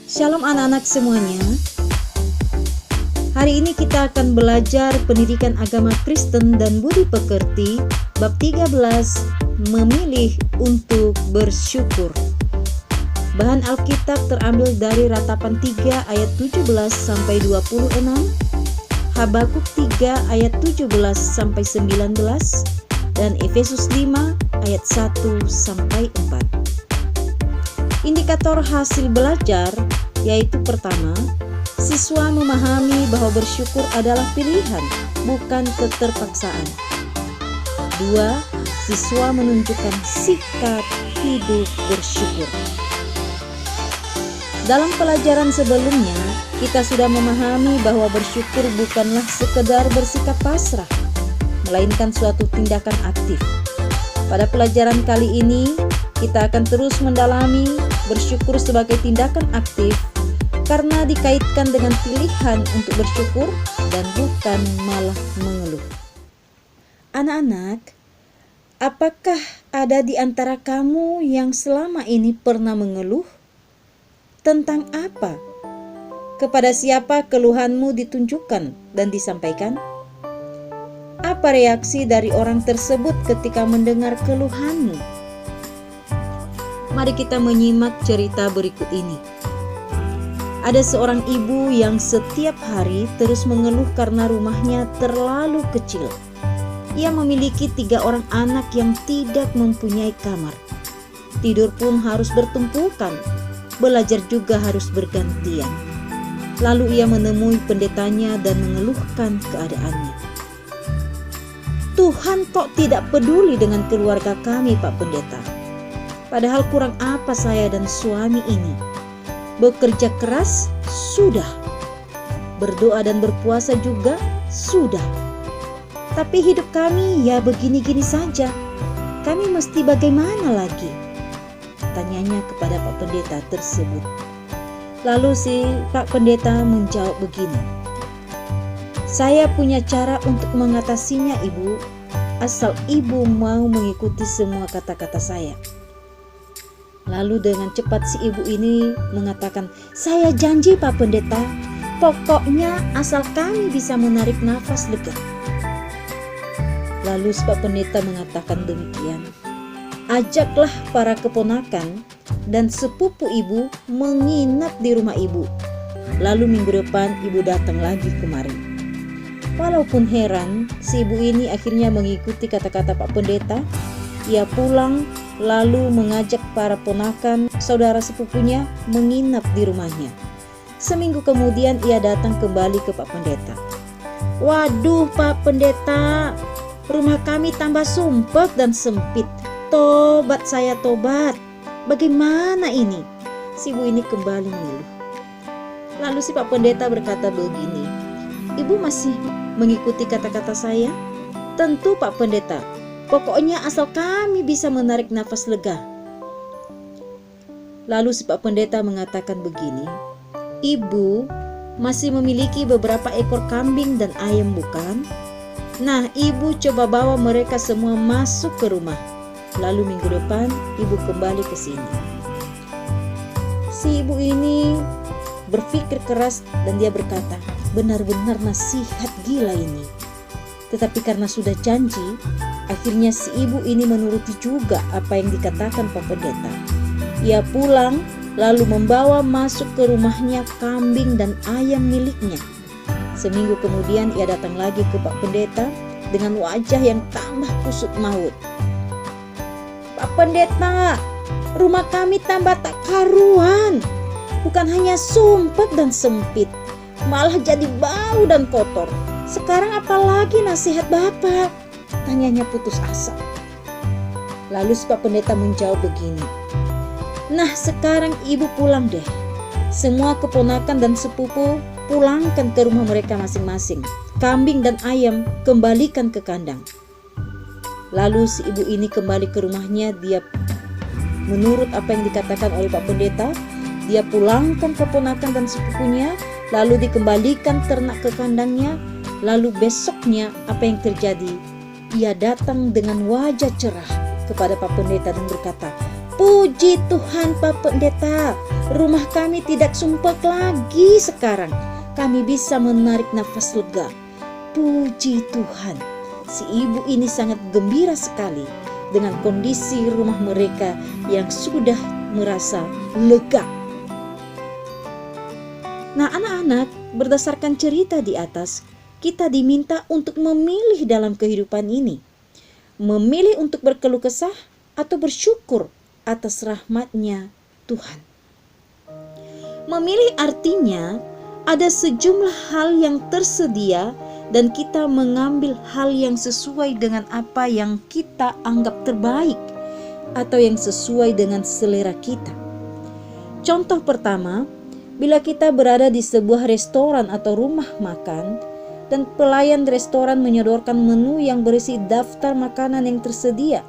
Shalom anak-anak semuanya. Hari ini kita akan belajar pendidikan agama Kristen dan budi pekerti bab 13, memilih untuk bersyukur. Bahan Alkitab terambil dari Ratapan 3 ayat 17 sampai 26, Habakuk 3 ayat 17 sampai 19, dan Efesus 5 ayat 1 sampai 4. Indikator hasil belajar yaitu pertama, siswa memahami bahwa bersyukur adalah pilihan, bukan keterpaksaan. 2. Siswa menunjukkan sikap hidup bersyukur. Dalam pelajaran sebelumnya, kita sudah memahami bahwa bersyukur bukanlah sekedar bersikap pasrah, melainkan suatu tindakan aktif. Pada pelajaran kali ini, kita akan terus mendalami bersyukur sebagai tindakan aktif karena dikaitkan dengan pilihan untuk bersyukur dan bukan malah mengeluh. Anak-anak, apakah ada di antara kamu yang selama ini pernah mengeluh? Tentang apa? Kepada siapa keluhanmu ditunjukkan dan disampaikan? Apa reaksi dari orang tersebut ketika mendengar keluhanmu? Mari kita menyimak cerita berikut ini. Ada seorang ibu yang setiap hari terus mengeluh karena rumahnya terlalu kecil. Ia memiliki 3 orang anak yang tidak mempunyai kamar. Tidur pun harus bertumpukan, belajar juga harus bergantian. Lalu ia menemui pendetanya dan mengeluhkan keadaannya. Tuhan kok tidak peduli dengan keluarga kami, Pak Pendeta? Padahal kurang apa saya dan suami ini? Bekerja keras? Sudah. Berdoa dan berpuasa juga? Sudah. Tapi hidup kami ya begini-gini saja. Kami mesti bagaimana lagi? Tanyanya kepada Pak Pendeta tersebut. Lalu si Pak Pendeta menjawab begini. Saya punya cara untuk mengatasinya, Ibu, asal Ibu mau mengikuti semua kata-kata saya. Lalu dengan cepat si ibu ini mengatakan, saya janji Pak Pendeta, pokoknya asal kami bisa menarik nafas lega. Lalu si Pak Pendeta mengatakan demikian, ajaklah para keponakan dan sepupu ibu menginap di rumah ibu. Lalu minggu depan ibu datang lagi kemari. Walaupun heran, si ibu ini akhirnya mengikuti kata-kata Pak Pendeta. Ia pulang lalu mengajak para ponakan saudara sepupunya menginap di rumahnya. Seminggu kemudian ia datang kembali ke Pak Pendeta. Waduh Pak Pendeta, rumah kami tambah sumpek dan sempit. Tobat saya tobat. Bagaimana ini? Si ibu ini kembali mengeluh. Lalu si Pak Pendeta berkata begini, Ibu masih mengikuti kata-kata saya? Tentu Pak Pendeta. Pokoknya asal kami bisa menarik nafas lega. Lalu si Pak Pendeta mengatakan begini, Ibu masih memiliki beberapa ekor kambing dan ayam bukan? Nah, Ibu coba bawa mereka semua masuk ke rumah. Lalu minggu depan Ibu kembali ke sini. Si ibu ini berpikir keras dan dia berkata, benar-benar nasihat gila ini. Tetapi karena sudah janji, akhirnya si ibu ini menuruti juga apa yang dikatakan Pak Pendeta. Ia pulang lalu membawa masuk ke rumahnya kambing dan ayam miliknya. Seminggu kemudian ia datang lagi ke Pak Pendeta dengan wajah yang tambah kusut maut. Pak Pendeta, rumah kami tambah tak karuan. Bukan hanya sumpek dan sempit, malah jadi bau dan kotor. Sekarang apalagi nasihat Bapak? Tanyanya putus asa. Lalu si Pak Pendeta menjawab begini. Nah sekarang ibu pulang deh. Semua keponakan dan sepupu pulangkan ke rumah mereka masing-masing. Kambing dan ayam kembalikan ke kandang. Lalu si ibu ini kembali ke rumahnya. Dia menurut apa yang dikatakan oleh Pak Pendeta. Dia pulangkan keponakan dan sepupunya. Lalu dikembalikan ternak ke kandangnya. Lalu besoknya apa yang terjadi? Ia datang dengan wajah cerah kepada Pak Pendeta dan berkata, Puji Tuhan Pak Pendeta, Rumah kami tidak sumpek lagi sekarang. Kami bisa menarik nafas lega. Puji Tuhan, si ibu ini sangat gembira sekali dengan kondisi rumah mereka yang sudah merasa lega. Nah anak-anak, berdasarkan cerita di atas, kita diminta untuk memilih dalam kehidupan ini. Memilih untuk berkeluh kesah atau bersyukur atas rahmat-Nya Tuhan. Memilih artinya ada sejumlah hal yang tersedia dan kita mengambil hal yang sesuai dengan apa yang kita anggap terbaik atau yang sesuai dengan selera kita. Contoh pertama, bila kita berada di sebuah restoran atau rumah makan dan pelayan restoran menyodorkan menu yang berisi daftar makanan yang tersedia,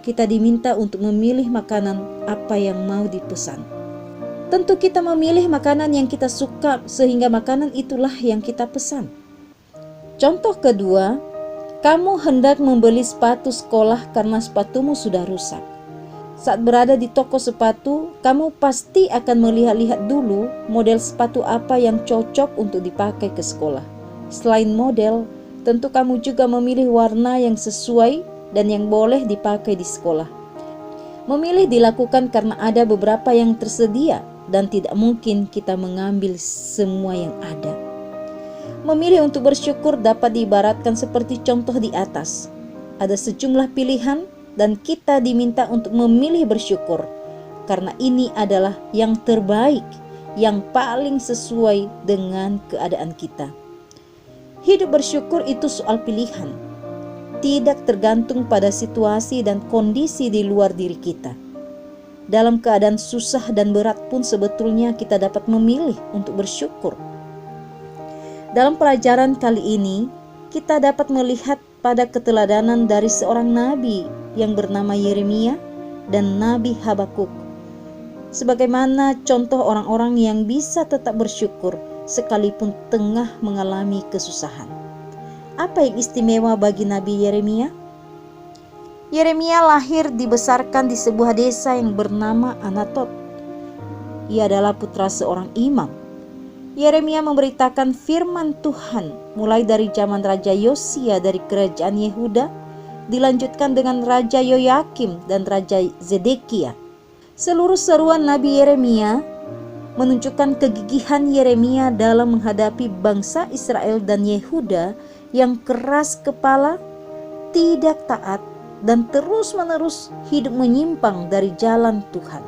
kita diminta untuk memilih makanan apa yang mau dipesan. Tentu kita memilih makanan yang kita suka sehingga makanan itulah yang kita pesan. Contoh kedua, kamu hendak membeli sepatu sekolah karena sepatumu sudah rusak. Saat berada di toko sepatu, kamu pasti akan melihat-lihat dulu model sepatu apa yang cocok untuk dipakai ke sekolah. Selain model, tentu kamu juga memilih warna yang sesuai dan yang boleh dipakai di sekolah. Memilih dilakukan karena ada beberapa yang tersedia dan tidak mungkin kita mengambil semua yang ada. Memilih untuk bersyukur dapat diibaratkan seperti contoh di atas. Ada sejumlah pilihan dan kita diminta untuk memilih bersyukur karena ini adalah yang terbaik, yang paling sesuai dengan keadaan kita. Hidup bersyukur itu soal pilihan, tidak tergantung pada situasi dan kondisi di luar diri kita. Dalam keadaan susah dan berat pun sebetulnya kita dapat memilih untuk bersyukur. Dalam pelajaran kali ini, kita dapat melihat pada keteladanan dari seorang nabi yang bernama Yeremia dan Nabi Habakuk. Sebagaimana contoh orang-orang yang bisa tetap bersyukur sekalipun tengah mengalami kesusahan. Apa yang istimewa bagi Nabi Yeremia? Yeremia lahir dibesarkan di sebuah desa yang bernama Anatot. Ia adalah putra seorang imam. Yeremia memberitakan firman Tuhan mulai dari zaman Raja Yosia dari kerajaan Yehuda, dilanjutkan dengan Raja Yoyakim dan Raja Zedekia. Seluruh seruan Nabi Yeremia menunjukkan kegigihan Yeremia dalam menghadapi bangsa Israel dan Yehuda yang keras kepala, tidak taat, dan terus-menerus hidup menyimpang dari jalan Tuhan.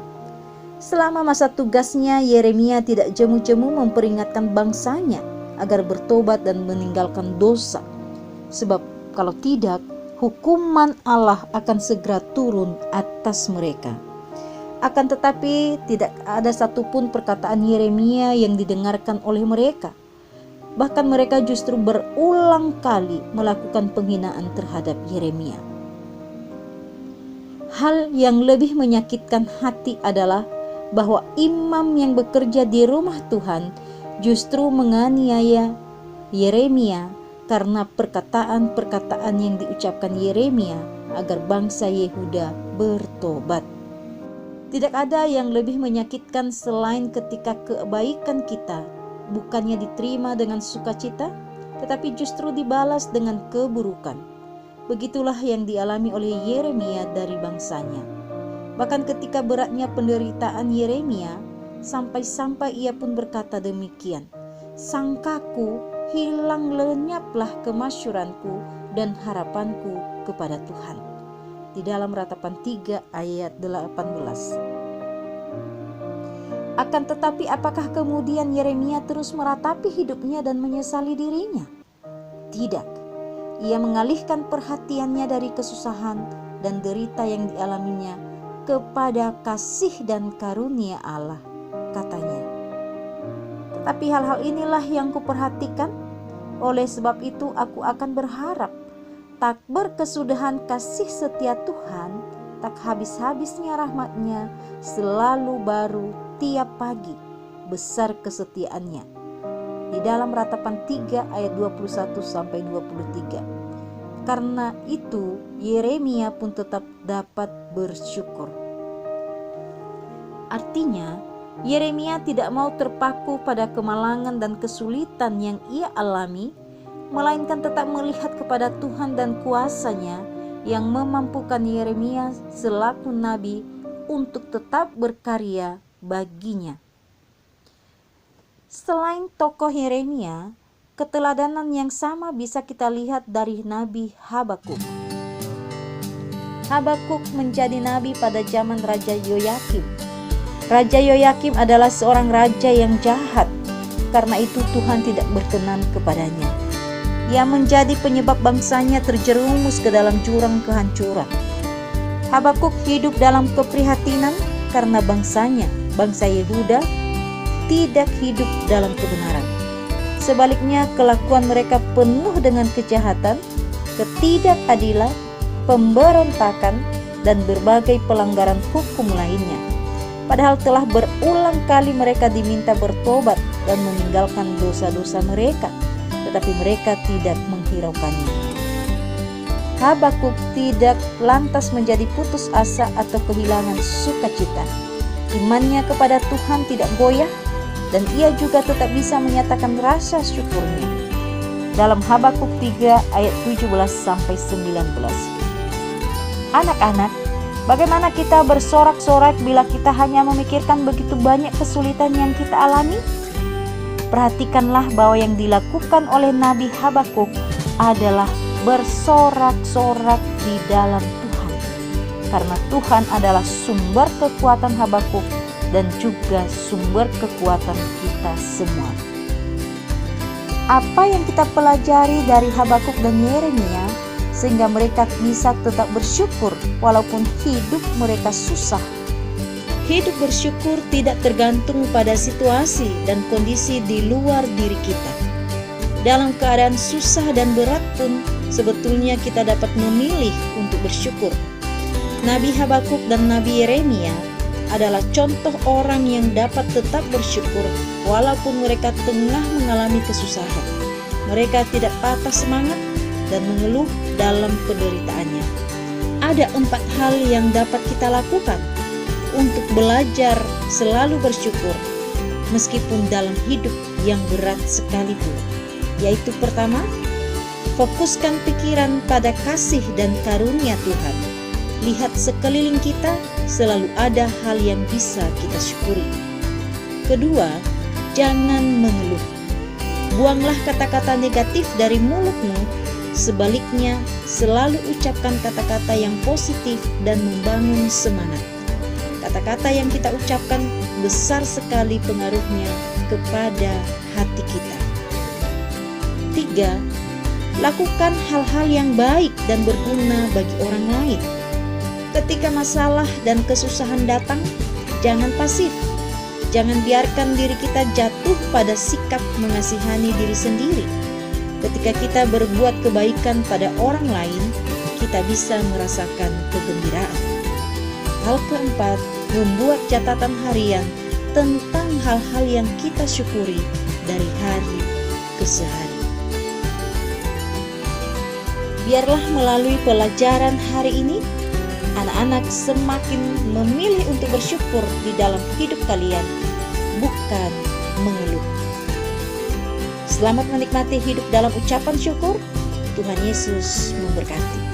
Selama masa tugasnya, Yeremia tidak jemu-jemu memperingatkan bangsanya agar bertobat dan meninggalkan dosa. Sebab kalau tidak, hukuman Allah akan segera turun atas mereka. Akan tetapi tidak ada satupun perkataan Yeremia yang didengarkan oleh mereka. Bahkan mereka justru berulang kali melakukan penghinaan terhadap Yeremia. Hal yang lebih menyakitkan hati adalah bahwa imam yang bekerja di rumah Tuhan justru menganiaya Yeremia karena perkataan-perkataan yang diucapkan Yeremia agar bangsa Yehuda bertobat. Tidak ada yang lebih menyakitkan selain ketika kebaikan kita bukannya diterima dengan sukacita, tetapi justru dibalas dengan keburukan. Begitulah yang dialami oleh Yeremia dari bangsanya. Bahkan ketika beratnya penderitaan Yeremia, sampai-sampai ia pun berkata demikian, "Sangkaku hilang lenyaplah kemasyuranku dan harapanku kepada Tuhan." Di dalam Ratapan 3 ayat 18. Akan tetapi apakah kemudian Yeremia terus meratapi hidupnya dan menyesali dirinya? Tidak. Ia mengalihkan perhatiannya dari kesusahan dan derita yang dialaminya kepada kasih dan karunia Allah, katanya. Tetapi hal-hal inilah yang kuperhatikan, oleh sebab itu aku akan berharap tak berkesudahan kasih setia Tuhan, tak habis-habisnya rahmat-Nya, selalu baru tiap pagi, besar kesetiaannya. Di dalam Ratapan 3 ayat 21-23. Karena itu Yeremia pun tetap dapat bersyukur. Artinya, Yeremia tidak mau terpaku pada kemalangan dan kesulitan yang ia alami, melainkan tetap melihat kepada Tuhan dan kuasa-Nya yang memampukan Yeremia selaku nabi untuk tetap berkarya baginya. Selain tokoh Yeremia, keteladanan yang sama bisa kita lihat dari Nabi Habakuk. Habakuk menjadi nabi pada zaman Raja Yoyakim. Raja Yoyakim adalah seorang raja yang jahat, karena itu Tuhan tidak berkenan kepadanya. Ia menjadi penyebab bangsanya terjerumus ke dalam jurang kehancuran. Habakuk hidup dalam keprihatinan karena bangsanya, bangsa Yehuda, tidak hidup dalam kebenaran. Sebaliknya, kelakuan mereka penuh dengan kejahatan, ketidakadilan, pemberontakan, dan berbagai pelanggaran hukum lainnya. Padahal telah berulang kali mereka diminta bertobat dan meninggalkan dosa-dosa mereka, tetapi mereka tidak menghiraukannya. Habakuk tidak lantas menjadi putus asa atau kehilangan sukacita. Imannya kepada Tuhan tidak goyah, dan ia juga tetap bisa menyatakan rasa syukurnya. Dalam Habakuk 3 ayat 17-19. Anak-anak, bagaimana kita bersorak-sorak bila kita hanya memikirkan begitu banyak kesulitan yang kita alami? Perhatikanlah bahwa yang dilakukan oleh Nabi Habakuk adalah bersorak-sorak di dalam Tuhan. Karena Tuhan adalah sumber kekuatan Habakuk dan juga sumber kekuatan kita semua. Apa yang kita pelajari dari Habakuk dan Yeremia sehingga mereka bisa tetap bersyukur walaupun hidup mereka susah? Hidup bersyukur tidak tergantung pada situasi dan kondisi di luar diri kita. Dalam keadaan susah dan berat pun sebetulnya kita dapat memilih untuk bersyukur. Nabi Habakuk dan Nabi Yeremia adalah contoh orang yang dapat tetap bersyukur walaupun mereka tengah mengalami kesusahan. Mereka tidak patah semangat dan mengeluh dalam penderitaannya. Ada 4 hal yang dapat kita lakukan untuk belajar selalu bersyukur meskipun dalam hidup yang berat sekalipun. Yaitu pertama, fokuskan pikiran pada kasih dan karunia Tuhan. Lihat sekeliling kita, selalu ada hal yang bisa kita syukuri. Kedua, jangan mengeluh. Buanglah kata-kata negatif dari mulutmu. Sebaliknya, selalu ucapkan kata-kata yang positif dan membangun semangat. Kata-kata yang kita ucapkan besar sekali pengaruhnya kepada hati kita. 3. Lakukan hal-hal yang baik dan berguna bagi orang lain. Ketika masalah dan kesusahan datang, jangan pasif. Jangan biarkan diri kita jatuh pada sikap mengasihani diri sendiri. Ketika kita berbuat kebaikan pada orang lain, kita bisa merasakan kegembiraan. Hal keempat, membuat catatan harian tentang hal-hal yang kita syukuri dari hari ke hari. Biarlah melalui pelajaran hari ini, anak-anak semakin memilih untuk bersyukur di dalam hidup kalian, bukan mengeluh. Selamat menikmati hidup dalam ucapan syukur. Tuhan Yesus memberkati.